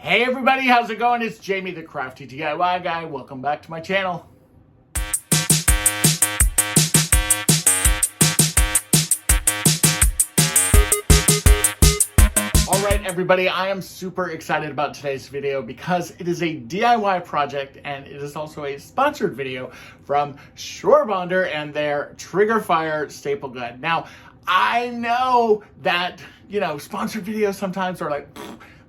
Hey everybody, how's it going? It's Jamie the Crafty DIY Guy. Welcome back to my channel. Alright everybody, I am super excited about today's video because it is a DIY project and it is also a sponsored video from Surebonder and their TRIGGERFIRE staple gun. Now, I know that, sponsored videos sometimes are like,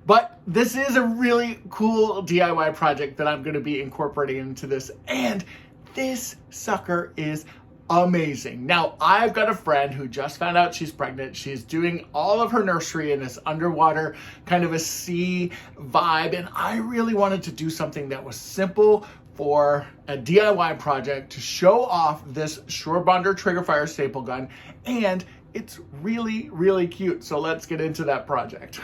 but this is a really cool DIY project that I'm going to be incorporating into this, and this sucker is amazing. Now, I've got a friend who just found out she's pregnant. She's doing all of her nursery in this underwater kind of a sea vibe, and I really wanted to do something that was simple for a DIY project to show off this Surebonder TRIGGERFIRE staple gun, and it's really, really cute. So let's get into that project.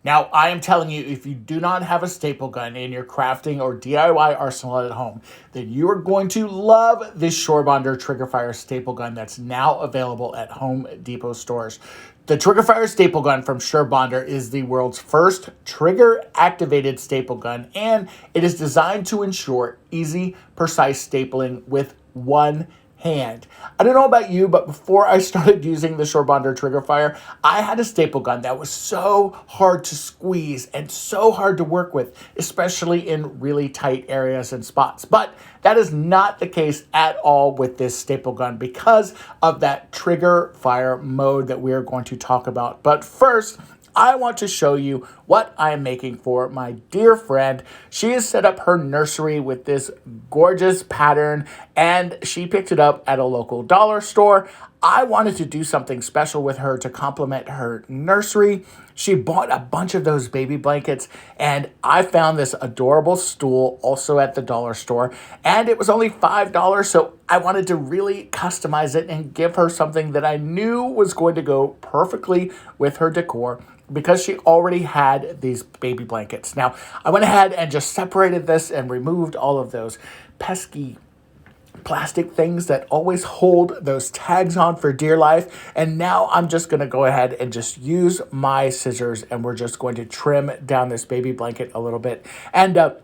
Now, I am telling you, if you do not have a staple gun in your crafting or DIY arsenal at home, then you are going to love this Surebonder TRIGGERFIRE staple gun that's now available at Home Depot stores. The TRIGGERFIRE staple gun from Surebonder is the world's first trigger-activated staple gun, and it is designed to ensure easy, precise stapling with one hand. I don't know about you, but before I started using the Surebonder TRIGGERFIRE, I had a staple gun that was so hard to squeeze and so hard to work with, especially in really tight areas and spots. But that is not the case at all with this staple gun because of that TRIGGERFIRE mode that we are going to talk about. But first, I want to show you what I am making for my dear friend. She has set up her nursery with this gorgeous pattern, and she picked it up at a local dollar store. I wanted to do something special with her to complement her nursery. She bought a bunch of those baby blankets, and I found this adorable stool also at the dollar store, and it was only $5, so I wanted to really customize it and give her something that I knew was going to go perfectly with her decor, because she already had these baby blankets. Now, I went ahead and just separated this and removed all of those pesky plastic things that always hold those tags on for dear life. And now I'm just going to go ahead and just use my scissors, and we're just going to trim down this baby blanket a little bit. And the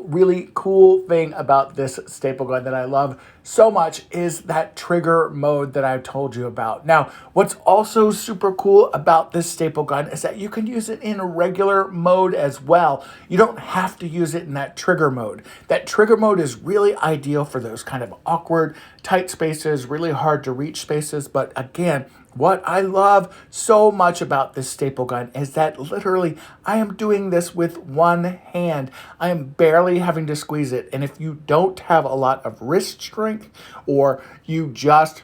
really cool thing about this staple gun that I love so much is that trigger mode that I told you about. Now, what's also super cool about this staple gun is that you can use it in a regular mode as well. You don't have to use it in that trigger mode. That trigger mode is really ideal for those kind of awkward, tight spaces, really hard to reach spaces. But again, what I love so much about this staple gun is that literally I am doing this with one hand. I am barely having to squeeze it. And if you don't have a lot of wrist strength, or you just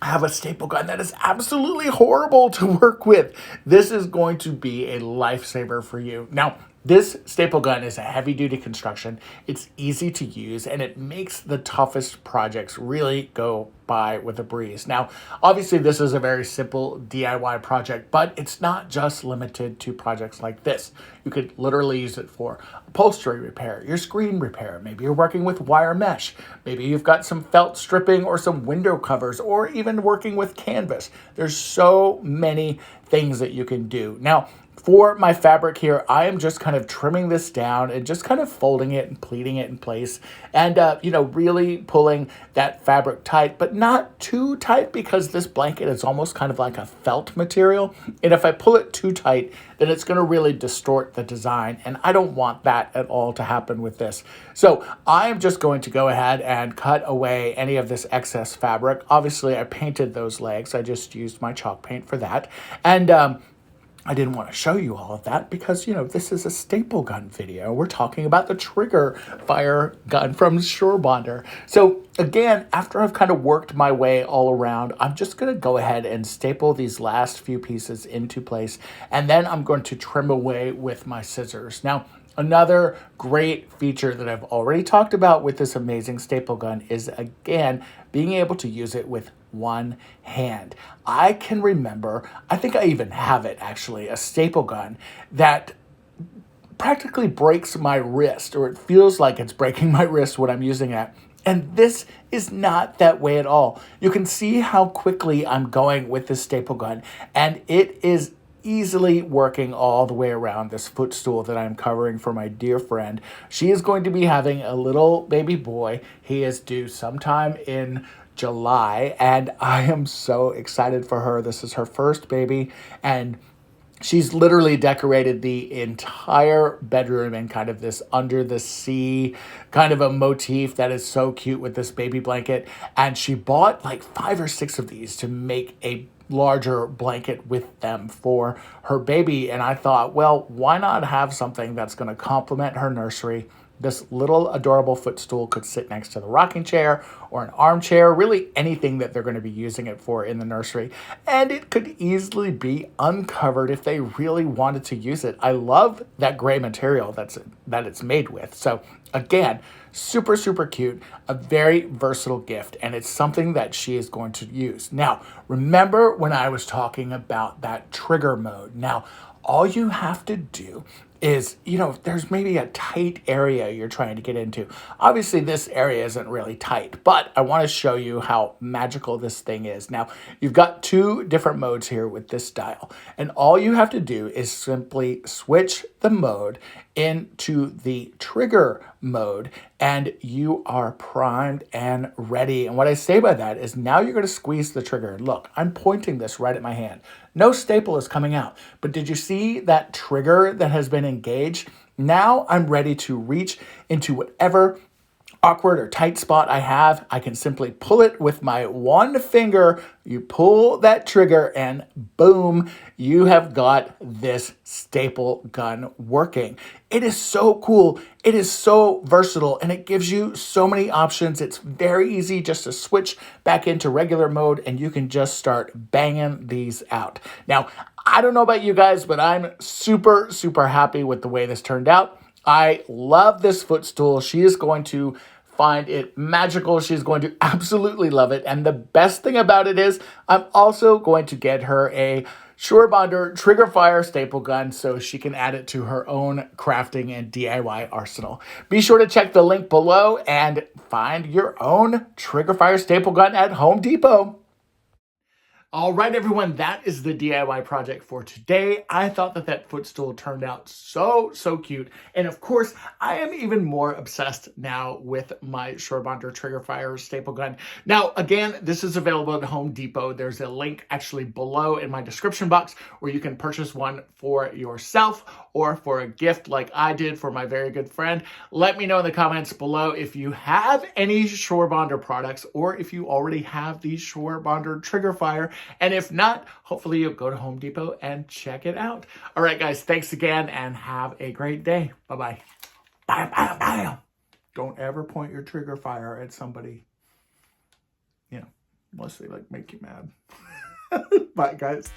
have a staple gun that is absolutely horrible to work with, this is going to be a lifesaver for you. Now, this staple gun is a heavy-duty construction. It's easy to use, and it makes the toughest projects really go by with a breeze. Now, obviously, this is a very simple DIY project, but it's not just limited to projects like this. You could literally use it for upholstery repair, your screen repair. Maybe you're working with wire mesh. Maybe you've got some felt stripping or some window covers, or even working with canvas. There's so many things that you can do. Now, for my fabric here, I am just kind of trimming this down and just kind of folding it and pleating it in place, and really pulling that fabric tight, but not too tight, because this blanket is almost kind of like a felt material, and if I pull it too tight, then it's going to really distort the design, and I don't want that at all to happen with this. So I'm just going to go ahead and cut away any of this excess fabric. Obviously, I painted those legs. I just used my chalk paint for that, and I didn't want to show you all of that because, this is a staple gun video. We're talking about the TRIGGERFIRE gun from Surebonder. So again, after I've kind of worked my way all around, I'm just going to go ahead and staple these last few pieces into place, and then I'm going to trim away with my scissors. Now, another great feature that I've already talked about with this amazing staple gun is, again, being able to use it with one hand. I can remember, I think I even have it actually, a staple gun that practically breaks my wrist, or it feels like it's breaking my wrist when I'm using it. And this is not that way at all. You can see how quickly I'm going with this staple gun, and it is easily working all the way around this footstool that I'm covering for my dear friend. She is going to be having a little baby boy. He is due sometime in July, and I am so excited for her. This is her first baby, and she's literally decorated the entire bedroom in kind of this under the sea kind of a motif that is so cute with this baby blanket. And she bought like 5 or 6 of these to make a larger blanket with them for her baby. And I thought, well, why not have something that's going to complement her nursery? This little adorable footstool could sit next to the rocking chair or an armchair, really anything that they're going to be using it for in the nursery. And it could easily be uncovered if they really wanted to use it. I love that gray material that it's made with. So again, super, super cute, a very versatile gift, and it's something that she is going to use. Now, remember when I was talking about that trigger mode? Now, all you have to do is, there's maybe a tight area you're trying to get into. Obviously, this area isn't really tight, but I want to show you how magical this thing is. Now, you've got 2 different modes here with this dial, and all you have to do is simply switch the mode into the trigger mode, and you are primed and ready. And what I say by that is now you're going to squeeze the trigger. Look, I'm pointing this right at my hand. No staple is coming out, but did you see that trigger that has been engaged? Now I'm ready to reach into whatever awkward or tight spot I have. I can simply pull it with my one finger. You pull that trigger and boom, you have got this staple gun working. It is so cool. It is so versatile, and it gives you so many options. It's very easy just to switch back into regular mode, and you can just start banging these out. Now, I don't know about you guys, but I'm super, super happy with the way this turned out. I love this footstool. She is going to find it magical. She's going to absolutely love it. And the best thing about it is I'm also going to get her a Surebonder TRIGGERFIRE staple gun so she can add it to her own crafting and DIY arsenal. Be sure to check the link below and find your own TRIGGERFIRE staple gun at Home Depot. All right, everyone, that is the DIY project for today. I thought that footstool turned out so, so cute. And of course, I am even more obsessed now with my Surebonder TRIGGERFIRE staple gun. Now, again, this is available at Home Depot. There's a link actually below in my description box where you can purchase one for yourself or for a gift like I did for my very good friend. Let me know in the comments below if you have any Surebonder products or if you already have the Surebonder TRIGGERFIRE. And if not, hopefully you'll go to Home Depot and check it out. All right, guys, thanks again and have a great day. Bye-bye. Bam, bam, bam. Don't ever point your TRIGGERFIRE at somebody, unless they make you mad. Bye, guys.